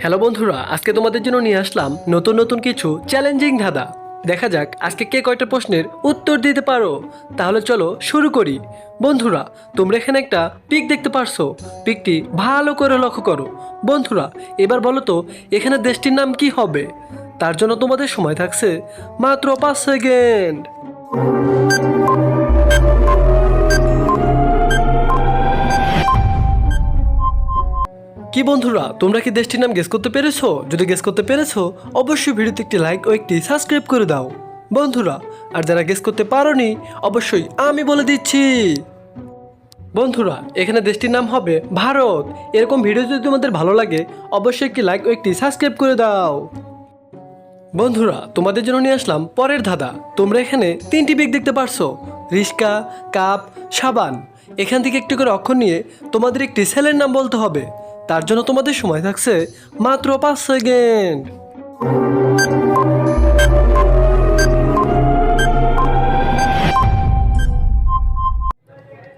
Hello বন্ধুরা, আজকে তোমাদের জন্য নিয়ে আসলাম নতুন নতুন কিছু চ্যালেঞ্জিং ধাঁধা। দেখা যাক আজকে কে কয়টা প্রশ্নের উত্তর দিতে পারো। তাহলে চলো শুরু করি। বন্ধুরা, তোমরা এখানে একটা পিক দেখতে পারছো। পিকটি ভালো করে লক্ষ্য করো। বন্ধুরা, এবার বলো তো এখানে দেশটির নাম কি হবে? তার জন্য তোমাদের সময় থাকছে মাত্র 5 সেকেন্ড। কি বন্ধুরা, তোমরা কি দেশটির নাম গেস করতে পেরেছো? যদি গেস করতে পেরেছো অবশ্যই ভিডিওতে একটি লাইক ও একটি সাবস্ক্রাইব করে দাও বন্ধুরা। আর যারা গেস করতে পারোনি অবশ্যই আমি বলে দিচ্ছি। বন্ধুরা, এখানে দেশটির নাম হবে ভারত। এরকম ভিডিও যদি তোমাদের ভালো লাগে অবশ্যই একটি লাইক ও একটি সাবস্ক্রাইব করে দাও বন্ধুরা। তোমাদের জন্য নিয়ে আসলাম পরের ধাঁধা। তোমরা এখানে 3টি পিক দেখতে পারছো, রিস্কা, কাপ, সাবান। এখান থেকে একটি করে অক্ষর নিয়ে তোমাদের একটি ছেলের নাম বলতে হবে। তার জন্য তোমাদের সময় থাকছে মাত্র 5 সেকেন্ড।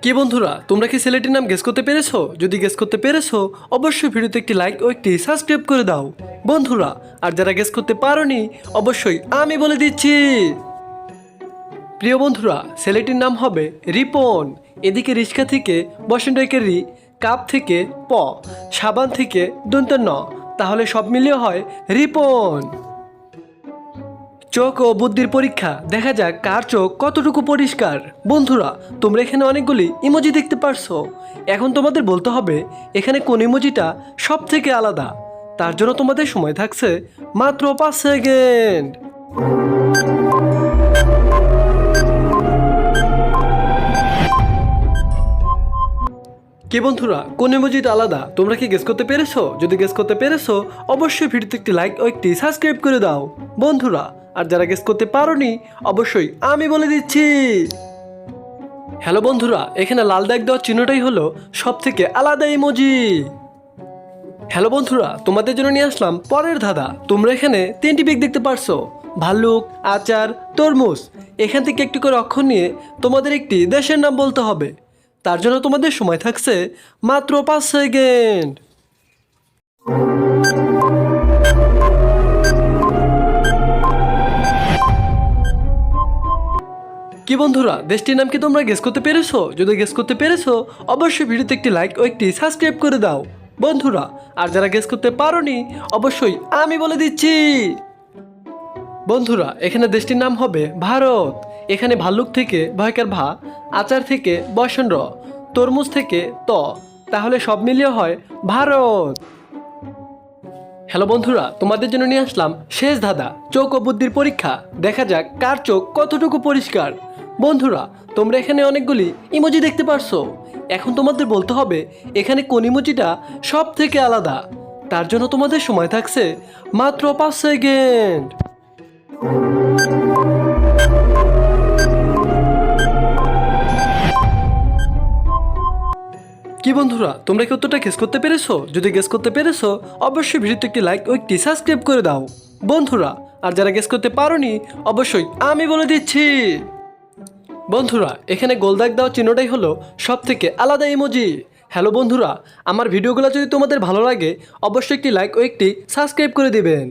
কি বন্ধুরা, তোমরা কি ছেলেটির নাম গেস করতে পেরেছো? যদি গেস করতে পেরেছো অবশ্যই ভিডিওতে একটি লাইক ও একটি সাবস্ক্রাইব করে দাও বন্ধুরা। আর যারা গেস করতে পারোনি অবশ্যই আমি বলে দিচ্ছি। প্রিয় বন্ধুরা, ছেলেটির নাম হবে রিপন। এদিকে রিস্কা থেকে বসন্তকে রি, কাপ থেকে প, সাবান থেকে দন্ত ন। তাহলে সব মিলিয়ে হয় রিপন। চোখ ও বুদ্ধির পরীক্ষা, দেখা যাক কার চোখ কতটুকু পরিষ্কার। বন্ধুরা, তোমরা এখানে অনেকগুলি ইমোজি দেখতে পারছো। এখন তোমাদের বলতে হবে এখানে কোন ইমোজিটা সব থেকে আলাদা। তার জন্য তোমাদের সময় থাকছে মাত্র 5 সেকেন্ড। কি বন্ধুরা, কোন ইমোজিটা আলাদা তোমরা কি গেস করতে পেরেছো? যদি গেস করতে পেরেছো অবশ্যই ভিডিওতে একটি লাইক ও একটি সাবস্ক্রাইব করে দাও বন্ধুরা। আর যারা গেস করতে পারোনি অবশ্যই আমি বলে দিচ্ছি। হ্যালো বন্ধুরা, এখানে লাল দাগ দেওয়ার চিহ্নটাই হলো সব থেকে আলাদা ইমোজি। হ্যালো বন্ধুরা, তোমাদের জন্য নিয়ে আসলাম পরের ধাঁধা। তোমরা এখানে 3টি পিক দেখতে পারছো, ভাল্লুক, আচার, তরমুজ। এখান থেকে একটি করে অক্ষর নিয়ে তোমাদের একটি দেশের নাম বলতে হবে। তার জন্য তোমাদের সময় থাকছে মাত্র 5 সেকেন্ড। কি বন্ধুরা, দেশটির নাম কি তোমরা গেস করতে পেরেছো? যদি গেস করতে পেরেছো অবশ্যই ভিডিওতে একটি লাইক ও একটি সাবস্ক্রাইব করে দাও বন্ধুরা। আর যারা গেস করতে পারোনি অবশ্যই আমি বলে দিচ্ছি। বন্ধুরা, এখানে দেশটির নাম হবে ভারত। এখানে ভাল্লুক থেকে ভয়কার ভা, আচার থেকে বসন র, তরমুজ থেকে ত। তাহলে সব মিলিয়ে হয় ভারত। হ্যালো বন্ধুরা, তোমাদের জন্য নিয়ে আসলাম শেষ ধাঁধা, চোখ ও বুদ্ধির পরীক্ষা। দেখা যাক কার চোখ কতটুকু পরিষ্কার। বন্ধুরা, তোমরা এখানে অনেকগুলি ইমোজি দেখতে পারছো। এখন তোমাদের বলতে হবে এখানে কোন ইমোজিটা সব থেকে আলাদা। তার জন্য তোমাদের সময় থাকছে মাত্র 5 সেকেন্ড। কি বন্ধুরা, তোমরা কি উত্তরটা গেস করতে পেরেছো? যদি গেস করতে পেরেছো অবশ্যই ভিডিওতে একটি লাইক ও একটি সাবস্ক্রাইব করে দাও বন্ধুরা। আর যারা গেস করতে পারোনি অবশ্যই আমি বলে দিচ্ছি। বন্ধুরা, এখানে গোল দাগ দেওয়া চিহ্নটাই হলো সব থেকে আলাদা ইমোজি। হ্যালো বন্ধুরা, আমার ভিডিওগুলো যদি তোমাদের ভালো লাগে অবশ্যই একটি লাইক ও একটি সাবস্ক্রাইব করে দিবেন।